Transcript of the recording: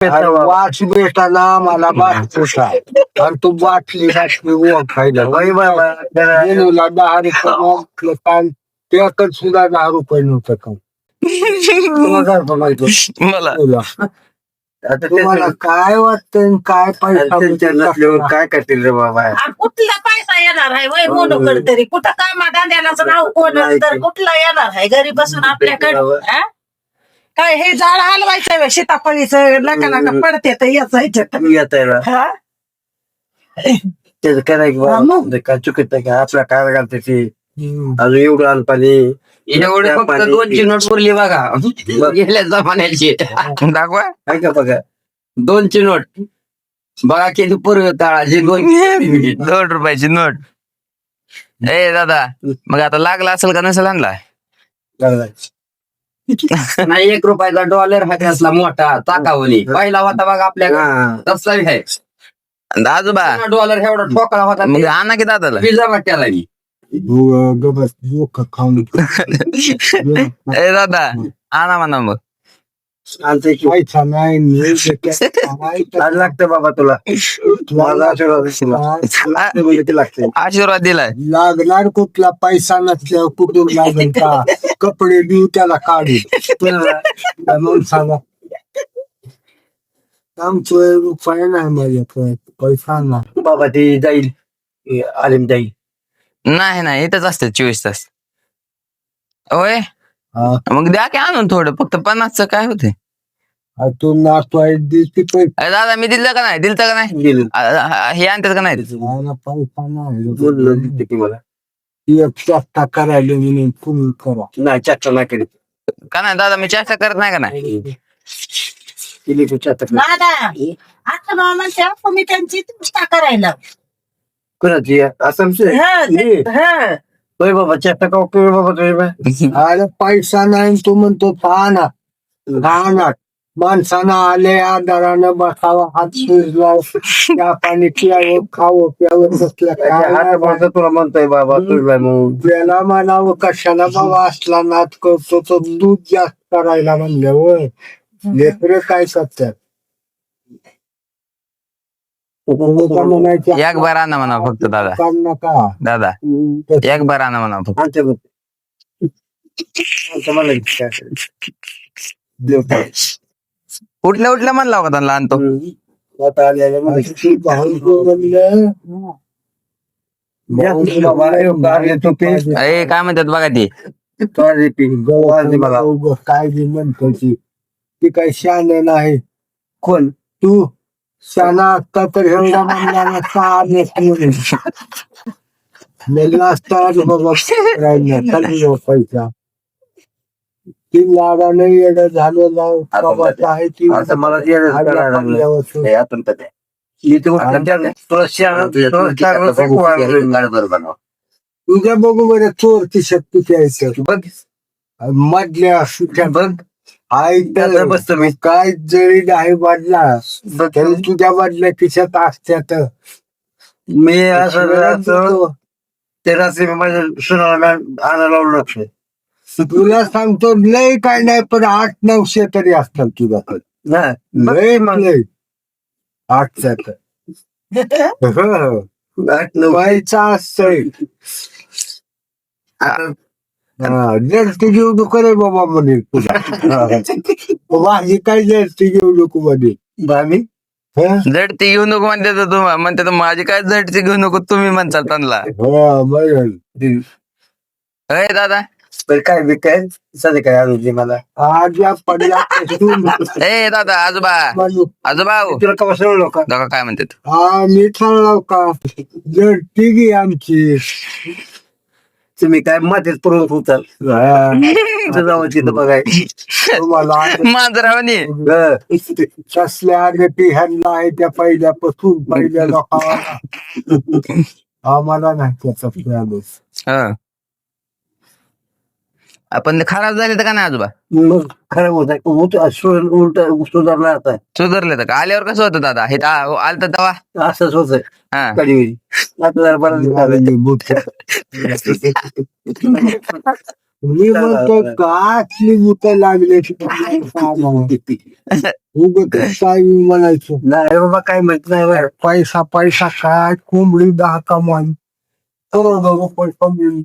अरे वाच भेटाना मला बाटूसा आणि तू बाटली रात्री खायला मेनूला 10 रुपये काल त्यातच सुद्धा 10 रुपये नव्हतं का तुला काय म्हणायचं मला तुला आता तुम्हाला काय वाटतं काय पैसा काय करतील रे बाबा? कुठला पैसा येणार आहे वय मोनोकड तरी कुठं कामा दांड्यालाच नाव कोण तर कुठला येणार आहे घरी बसून आपल्याकडे हा? काय हे झाड हलवायचं सीताफळीचं नका नका पडते तर याचं येत आहे त्याचं करायचं काय चुकीत आहे का? आपल्या काय घालते ते अजून एवढं आणपाणी एवढे फक्त 2ची नोट उरली बघा गेल्या जमान्याची दाखवा आहे का बघा 2ची नोट बघा किती पूर्वी ताळाची 2 रुपयाची नोट. ए दादा मग आता लागला असेल का नसेल आणला नाही 1 रुपयाचा डॉलर हा असला मोठा चाकावणी पहिला होता बघा आपल्या तसा आहे आजोबा डॉलर एवढा ठोकळा होता मग आणा की दादाला पिझ्झा वाट्याला खाऊन ए दादा आणा म्हणा मग पैसा नाही लागतं बाबा तुला माझा आशीर्वाद लागते आशीर्वाद दिलाय लागणार कुठला पैसा नसल्यावर कुठून लागेल का कपडे देऊ त्याला काढू म्हणून सांगा आमचं रुपये नाही माझ्याकडे पैसा नाही बाबा ती जाईल आलिम जाईल नाही इथंच असते 24 तास होय हा. मग द्या की आणून थोडं फक्त 50चं काय होते तू नाचतो दिसते दादा मी दिलं का नाही दिलं का नाही गेलं हे आणतात का नाही पैसा नाही बोललं दिसते की मला एक चेष्टा करायला म्हणून तुम्ही करा नाही चर्चा नाही केली का नाही दादा मी चेष्टा करत नाही का नाही केली तू चर्चा दादा आता मामाच्या तुम्ही त्यांची चेष्टा करायला कोणाची असं होय बाबा चर्चा का उपयोग बाबा तुम्ही अरे पैसा नाही तू म्हणतो पाहना राहणार माणसानं आले आधारानं बसावं हात शिजला त्या पाणी प्यावं खावं प्यावं बसल्या तुला म्हणतोय बाबा तुझ्या म्हणून त्याला म्हणावं कशाला बाबा असला नाच करतो तो दूध जास्त करायला म्हणल्यावर लेकरं काय करतात म्हणायचं एक बार आणा म्हणा फक्त दादा काम नका दादा एक बार आणा म्हणा फक्त उठल्या म्हणला का त्यांना आणतो ए काय म्हणतात बघा ते काय म्हणतो ती काही शान नाही कोण तू शाना असता तर एवढा म्हणला नसता पैसा ती लाडाने येणं झालं आहे ती आता मला तुझ्या बघू बरं चोरची शक्ती यायचं बघ मधल्या सुट्या बघ आई बसतो मी काय जरी नाही वाढला तरी तुझ्या वाढल्या खिशात असत्यात मी असं तेरा माझ्या सुनाला आणायला लावलं लक्ष तुला सांगतो लय काय नाही पण 800-900 तरी असतात तुझ्याकडे लय लय 800 व्हायचा असतंय जर्सी घेऊ नको रे बाबा म्हणे तुला माझी काय जर्सी घेऊ नको म्हणे भामी झडती घेऊ नको म्हणते तर तुम्हाला म्हणते तर माझी काय झडती घेऊ नको तुम्ही म्हणताल त्यांना अय दादा काय बी काय सध्या काय आणली मला आज या पडला ए दादा आजोबा आजोबा तुला का बसवलं लोक दादा काय म्हणतात हा मी ठरला का जर्सी घे आमची तुम्ही काय मातीत पुरवत होताल जावं तिथं बघाय तुम्हाला मांजरावणी कसल्या गती ह्यांना आहे त्या पहिल्यापासून पहिल्या लोकांना आम्हाला नाही त्याचा प्रयास आपण खराब झाले तर का नाही आजोबा मग खराब होत उलट सुधारला आता सुधारले तर का आल्यावर कसं होतं दादा हे आलं तर दवा असंच होत हा कधी आता जरा बरं मी म्हणतो काचली मुतं लागले उगत काय म्हणायचं नाही बाबा काय म्हणत नाही बरं. पैसा पैसा काय कोंबडी 10 कमाई करोडो रुपये कमी